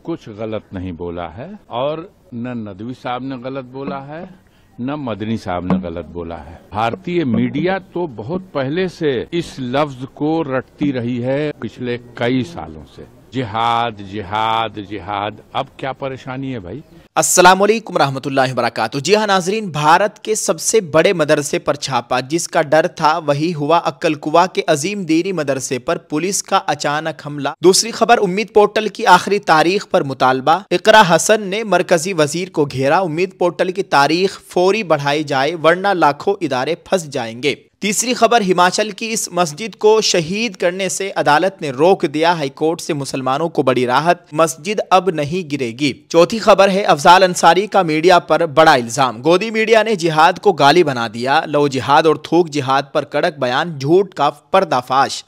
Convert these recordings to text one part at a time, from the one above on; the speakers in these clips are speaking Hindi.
कुछ गलत नहीं बोला है और न नदवी साहब ने गलत बोला है न मदनी साहब ने गलत बोला है। भारतीय मीडिया तो बहुत पहले से इस लफ्ज को रटती रही है, पिछले कई सालों से। जिहाद जिहाद जिहाद, अब क्या परेशानी है भाई? अस्सलाम वालेकुम रहमतुल्लाहि व बरकातुहू। जी हाँ नाजरीन, भारत के सबसे बड़े मदरसे पर छापा, जिसका डर था वही हुआ। अक्कलकुवा के अजीम दीनी मदरसे पर पुलिस का अचानक हमला। दूसरी खबर, उम्मीद पोर्टल की आखिरी तारीख पर मुतालबा। इकरा हसन ने मरकजी वजीर को घेरा। उम्मीद पोर्टल की तारीख फौरी बढ़ाई जाए वरना लाखों इदारे फंस जाएंगे। तीसरी खबर, हिमाचल की इस मस्जिद को शहीद करने से अदालत ने रोक दिया। हाईकोर्ट से मुसलमानों को बड़ी राहत, मस्जिद अब नहीं गिरेगी। चौथी खबर है, अफजाल अंसारी का मीडिया पर बड़ा इल्जाम। गोदी मीडिया ने जिहाद को गाली बना दिया। लो जिहाद और थूक जिहाद पर कड़क बयान, झूठ का पर्दाफाश।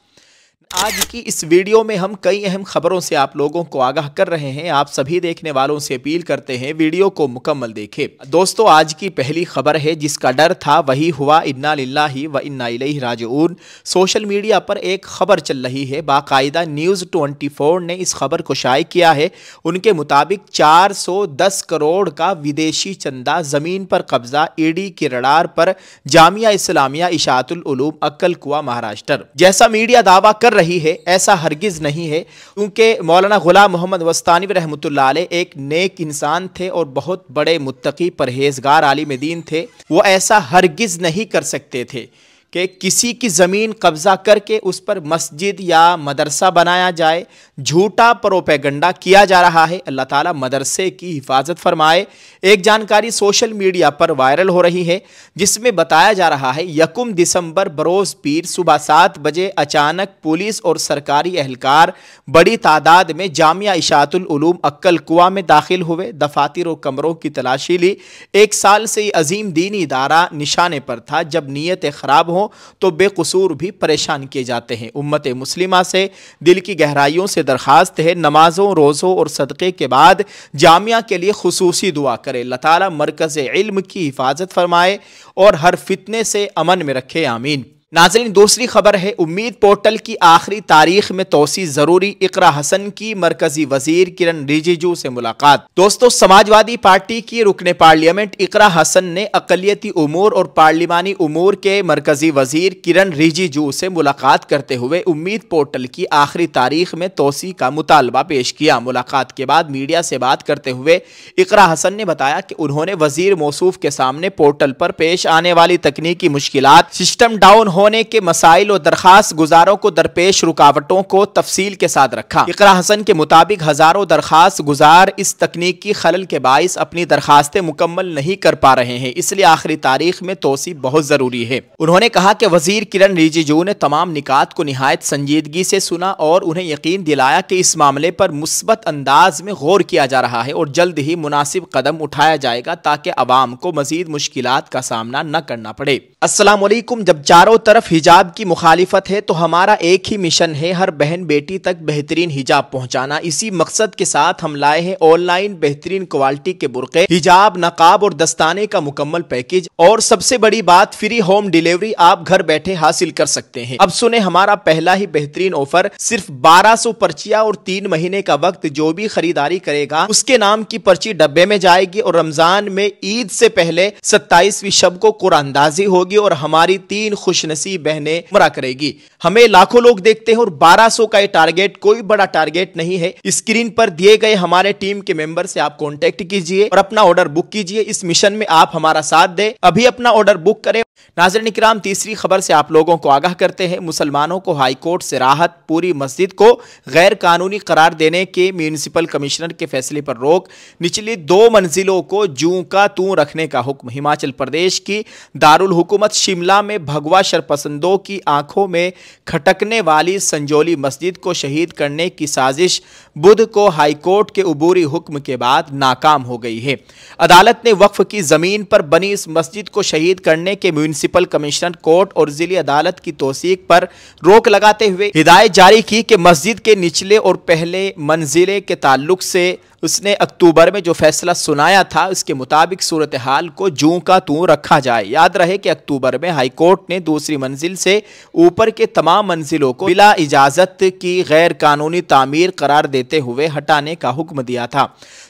आज की इस वीडियो में हम कई अहम खबरों से आप लोगों को आगाह कर रहे हैं। आप सभी देखने वालों से अपील करते हैं वीडियो को मुकम्मल देखें। दोस्तों, आज की पहली खबर है, जिसका डर था वही हुआ। इन्ना लिल्लाहि व इन्ना इलैहि राजिऊन। सोशल मीडिया पर एक खबर चल रही है, बाकायदा न्यूज़ 24 ने इस खबर को शाये किया है। उनके मुताबिक 410 करोड़ का विदेशी चंदा, जमीन पर कब्जा, ईडी की रडार पर जामिया इस्लामिया इशाअतुल उलूम अक्कलकुवा महाराष्ट्र। जैसा मीडिया दावा कर रही है ऐसा हरगिज नहीं है, क्योंकि मौलाना गुलाम मोहम्मद वस्तानी रहमतुल्लाह अलैह एक नेक इंसान थे और बहुत बड़े मुत्तकी परहेजगार आलिम दीन थे। वो ऐसा हरगिज नहीं कर सकते थे कि किसी की ज़मीन कब्जा करके उस पर मस्जिद या मदरसा बनाया जाए। झूठा प्रोपेगंडा किया जा रहा है। अल्लाह ताला मदरसे की हिफाजत फरमाए। एक जानकारी सोशल मीडिया पर वायरल हो रही है, जिसमें बताया जा रहा है 1 दिसंबर बरोज़ पीर सुबह 7 बजे अचानक पुलिस और सरकारी एहलकार बड़ी तादाद में जामिया इशाअतुल उलूम अक्कलकुवा में दाखिल हुए। दफातर और कमरों की तलाशी ली। 1 साल से अजीम दीनी इदारा निशाने पर था। जब नीयतें खराब हो तो बेकसूर भी परेशान किए जाते हैं। उम्मत मुस्लिमा से दिल की गहराइयों से दरखास्त है, नमाजों, रोज़ों और सदक़े के बाद जामिया के लिए खुसूसी दुआ करें। अल्लाह ताला मरकज़ इल्म की हिफाजत फरमाए और हर फितने से अमन में रखे, आमीन। नाज़रीन, दूसरी खबर है, उम्मीद पोर्टल की आखिरी तारीख में तोसी जरूरी। इकरा हसन की मरकजी वजीर किरण रिजिजू से मुलाकात। दोस्तों, समाजवादी पार्टी की रुकने पार्लियामेंट इकरा हसन ने अक़लियती उमूर और पार्लिमानी उमूर के मरकजी वजीर किरण रिजिजू से मुलाकात करते हुए उम्मीद पोर्टल की आखिरी तारीख में तोसी का मुतालबा पेश किया। मुलाकात के बाद मीडिया से बात करते हुए इकरा हसन ने बताया कि उन्होंने वजीर मौसूफ के सामने पोर्टल पर पेश आने वाली तकनीकी मुश्किलात, सिस्टम डाउन होने के मसाइल और दरखास्त गुजारों को दरपेश रुकावटों को तफसील के साथ रखा। इकरा हसन के मुताबिक हजारों दरखास्त गुजार इस तकनीकी खलल के बाइस अपनी दरखास्तें मुकम्मल नहीं कर पा रहे हैं, इसलिए आखिरी तारीख में तोसी बहुत जरूरी है। उन्होंने कहा कि वजीर किरण रिजिजू ने तमाम निकात को निहायत संजीदगी से सुना और उन्हें यकीन दिलाया कि इस मामले पर मुस्बत अंदाज में गौर किया जा रहा है और जल्द ही मुनासिब कदम उठाया जाएगा ताकि अवाम को मजीद मुश्किलात का सामना न करना पड़े। अस्सलाम वालेकुम। जब चारों तरफ हिजाब की मुखालिफत है तो हमारा एक ही मिशन है, हर बहन बेटी तक बेहतरीन हिजाब पहुंचाना। इसी मकसद के साथ हम लाए हैं ऑनलाइन बेहतरीन क्वालिटी के बुर्के, हिजाब, नकाब और दस्ताने का मुकम्मल पैकेज। और सबसे बड़ी बात, फ्री होम डिलीवरी आप घर बैठे हासिल कर सकते हैं। अब सुने हमारा पहला ही बेहतरीन ऑफर, सिर्फ 1200 पर्चियां और 3 महीने का वक्त। जो भी खरीदारी करेगा उसके नाम की पर्ची डब्बे में जाएगी और रमजान में ईद से पहले 27वीं शब को कुरानंदाजी होगी और हमारी 3 खुशनसीब बहनें उम्रा करेगी। हमें लाखों लोग देखते हैं और 1200 का ये टारगेट कोई बड़ा टारगेट नहीं है। स्क्रीन पर दिए गए हमारे टीम के मेंबर से आप कांटेक्ट कीजिए और अपना ऑर्डर बुक कीजिए। इस मिशन में आप हमारा साथ दें, अभी अपना ऑर्डर बुक करें। नाज़रीन इकराम, तीसरी खबर से आप लोगों को आगाह करते हैं। मुसलमानों को हाईकोर्ट से राहत, पूरी मस्जिद को गैर कानूनी करार देने के म्यूनिसिपल कमिश्नर के फैसले पर रोक, निचली 2 मंजिलों को जूं का तूं रखने का हुक्म। हिमाचल प्रदेश की दारुल हुकूमत शिमला में भगवा शरपसंदों की आंखों में खटकने वाली संजोली मस्जिद को शहीद करने की साजिश बुध को हाईकोर्ट के उबूरी हुक्म के बाद नाकाम हो गई है। अदालत ने वक्फ की जमीन पर बनी इस मस्जिद को शहीद करने के म्यूनिसिपल कमिश्नर कोर्ट और जिली अदालत की तौसीक पर रोक लगाते हुए हिदायत जारी की कि मस्जिद के निचले और पहले मंजिले के ताल्लुक से उसने अक्टूबर में जो फैसला सुनाया था उसके मुताबिक सूरत हाल को जूं का तूं रखा जाए। याद रहे कि अक्टूबर में हाई कोर्ट ने दूसरी मंजिल से ऊपर के तमाम मंजिलों को बिला इजाजत की गैर कानूनी तामीर करार देते हुए हटाने का हुक्म दिया था,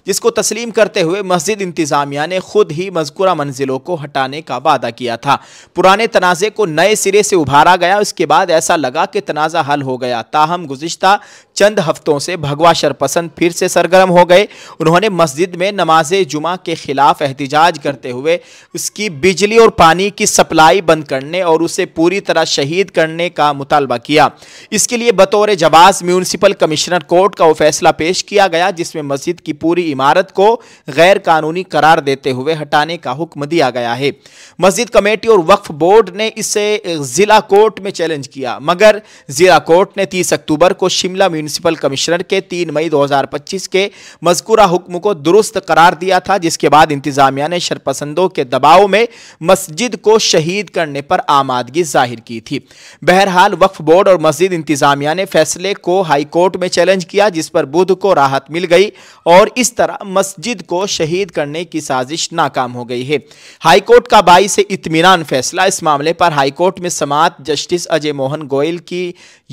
जिसको तस्लीम करते हुए मस्जिद इंतजामिया ने खुद ही मज़कूरा मंजिलों को हटाने का वादा किया था। पुराने तनाज़े को नए सिरे से उभारा गया। उसके बाद ऐसा लगा कि तनाज़ा हल हो गया। ताहम गुज़िश्ता चंद हफ्तों से भगवा शरपसंद फिर से सरगर्म हो गए। उन्होंने मस्जिद में नमाज जुमा के खिलाफ एहतिजाज करते हुए उसकी बिजली और पानी की सप्लाई बंद करने और उसे पूरी तरह शहीद करने का मुतालबा किया। इसके लिए बतौर जवाब म्यूनिसिपल कमिश्नर कोर्ट का वो फैसला पेश किया गया जिसमें मस्जिद की पूरी इमारत को गैर कानूनी करार देते हुए हटाने का हुक्म दिया गया है। मस्जिद कमेटी और वक्फ बोर्ड ने इसे जिला कोर्ट में चैलेंज किया, मगर जिला कोर्ट ने 30 अक्टूबर को शिमला म्यूनिसिपल कमिश्नर के 3 मई 2025 के मज़कूरा हुक्म को दुरुस्त करार दिया था, जिसके बाद इंतजामिया ने शरपसंदों के दबाव में मस्जिद को शहीद करने पर आमादगी जाहिर की थी। बहरहाल वक्फ बोर्ड और मस्जिद इंतजामिया ने फैसले को हाई कोर्ट में चैलेंज किया, जिस पर बुध को राहत मिल गई और इस तरह मस्जिद को शहीद करने की साजिश नाकाम हो गई है। हाई कोर्ट का 22 से इत्मीनान फैसला। इस मामले पर हाई कोर्ट में समाअत जस्टिस अजय मोहन गोयल की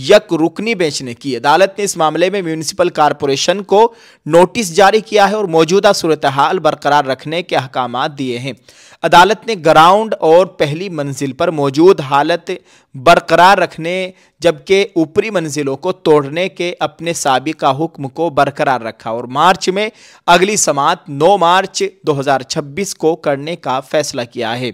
यक रुकनी बेंच ने की। अदालत ने इस मामले में म्यूनिसिपल कॉरपोरेशन को नोटिस जारी किया है और मौजूदा सूरत हाल बरकरार रखने के अहकामात दिए हैं। अदालत ने ग्राउंड और पहली मंजिल पर मौजूद हालत बरकरार रखने जबकि ऊपरी मंजिलों को तोड़ने के अपने साबिका हुक्म को बरकरार रखा और मार्च में अगली समाअत 9 मार्च 2026 को करने का फैसला किया है।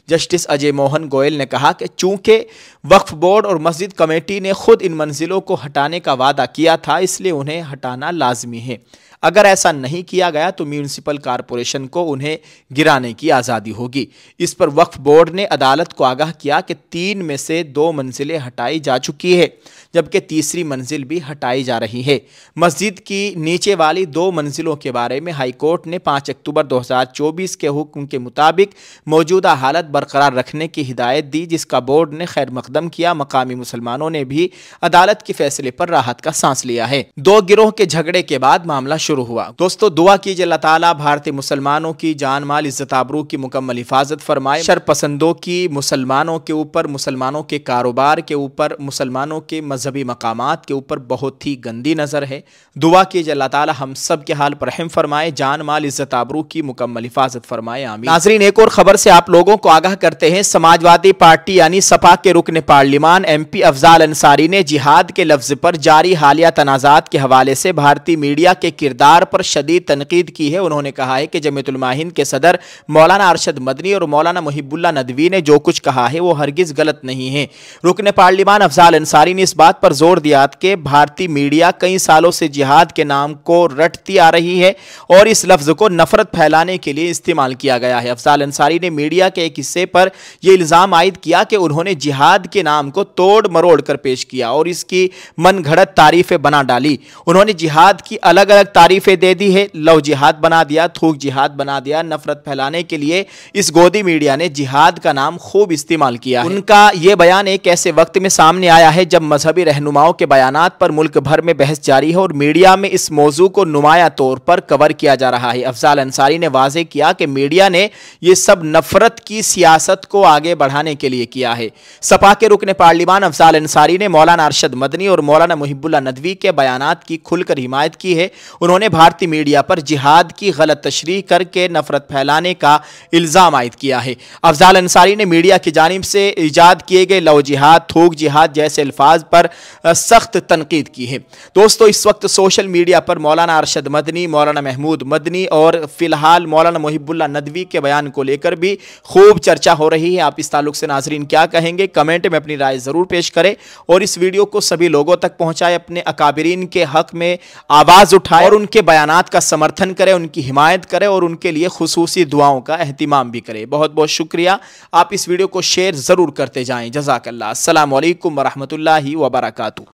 जस्टिस अजय मोहन गोयल ने कहा कि चूंकि वक्फ बोर्ड और मस्जिद कमेटी ने खुद इन मंजिलों को हटाने का वादा किया था, इसलिए उन्हें हटाना लाजमी है। अगर ऐसा नहीं किया गया तो म्यूनिसिपल कॉरपोरेशन को उन्हें गिराने की आज़ादी होगी। इस पर वक्फ बोर्ड ने अदालत को आगाह किया कि 3 में से 2 मंजिलें हटाई जा चुकी है, जबकि तीसरी मंजिल भी हटाई जा रही है। मस्जिद की नीचे वाली 2 मंजिलों के बारे में हाई कोर्ट ने 5 अक्टूबर 2024 के हुक्म के मुताबिक मौजूदा हालत बरकरार रखने की हिदायत दी, जिसका बोर्ड ने खैर मकदम किया। मकामी मुसलमानों ने भी अदालत के फैसले पर राहत का सांस लिया है। 2 गिरोह के झगड़े के बाद मामला शुरू हुआ। दोस्तों, दुआ कीजिए अल्लाह ताला भारतीय मुसलमानों की जान माल इज्जत आबरू की मुकम्मल हिफाजत फरमाए। शरपसंदों की मुसलमानों के ऊपर, मुसलमानों के कारोबार के ऊपर, मुसलमानों के मजहबी मकामात के ऊपर बहुत ही गंदी नजर है। दुआ कीजिए अल्लाह ताला हम सब के हाल पर रहम फरमाए, जान माल इज्जत आबरू की मुकम्मल हिफाजत फरमाए, आमीन। नाजरीन, एक और खबर से आप लोगों को आगाह करते हैं। समाजवादी पार्टी यानी सपा के रुकन पार्लिमान MP अफजाल अंसारी ने जिहाद के लफ्ज पर जारी हालिया तनाजात के हवाले से भारतीय मीडिया के किरदार पर शदीद तनकीद की है। उन्होंने कहा है कि जमीयतुल उलमा-ए-हिंद के सदर मौलाना अरशद मदनी और मौलाना मुहिबुल्लाह नदवी ने जो कुछ कहा है वो हरगिज गलत नहीं है। रुकन पार्लिमान अफजाल अंसारी ने इस बात पर जोर दिया कि भारतीय मीडिया कई सालों से जिहाद के नाम को रटती आ रही है और इस लफ्ज को नफरत फैलाने के लिए इस्तेमाल किया गया है। अफजाल अंसारी ने मीडिया के एक हिस्से पर यह इल्जाम आयद किया कि उन्होंने जिहाद के नाम को तोड़ मरोड़ कर पेश किया और इसकी मनगढ़ंत तारीफें बना डाली। उन्होंने जिहाद की अलग अलग तारीफें दे दी है, लव जिहाद बना दिया, थूक जिहाद बना दिया। नफरत फैलाने के लिए इस गोदी मीडिया ने जिहाद का नाम खूब इस्तेमाल किया है। उनका यह बयान एक ऐसे वक्त में सामने आया है जब मजहबी रहनुमाओं के बयानात पर मुल्क भर में बहस जारी है और मीडिया में इस मौजू को नुमाया तौर पर कवर किया जा रहा है। अफजाल अंसारी ने वाज़ेह किया कि मीडिया ने यह सब नफरत की सियासत को आगे बढ़ाने के लिए किया है। सपा के रुकन पार्लिमान अफजाल अंसारी ने मौलाना अरशद मदनी और मौलाना मुहिबुल्लाह नदवी के बयानात की खुलकर हिमायत की है। उन्होंने भारतीय मीडिया पर जिहाद की गलत तशरीह करके नफरत फैलाने का इल्जाम आयद किया है। अफजाल अंसारी ने मीडिया की जानिब से ईजाद किए गए लव जिहाद, थूक जिहाद जैसे अल्फाज पर सख्त तनकीद की है। दोस्तों, इस वक्त सोशल मीडिया पर मौलाना अरशद मदनी, मौलाना महमूद मदनी और फिलहाल मौलाना मुहिबुल्लाह नदवी के बयान को लेकर भी खूब चर्चा हो रही है। आप इस ताल्लुक से नाजरीन क्या कहेंगे? कमेंट में अपनी राय जरूर पेश करें और इस वीडियो को सभी लोगों तक पहुंचाएं। अपने अकाबिरीन के हक में आवाज उठाएं और उनके बयानात का समर्थन करें, उनकी हिमायत करें और उनके लिए खुसूसी दुआओं का एहतिमाम भी करें। बहुत बहुत शुक्रिया। आप इस वीडियो को शेयर जरूर करते जाएं। जज़ाकल्लाह। अस्सलामु अलैकुम वरहमतुल्लाहि वबरकातुहू।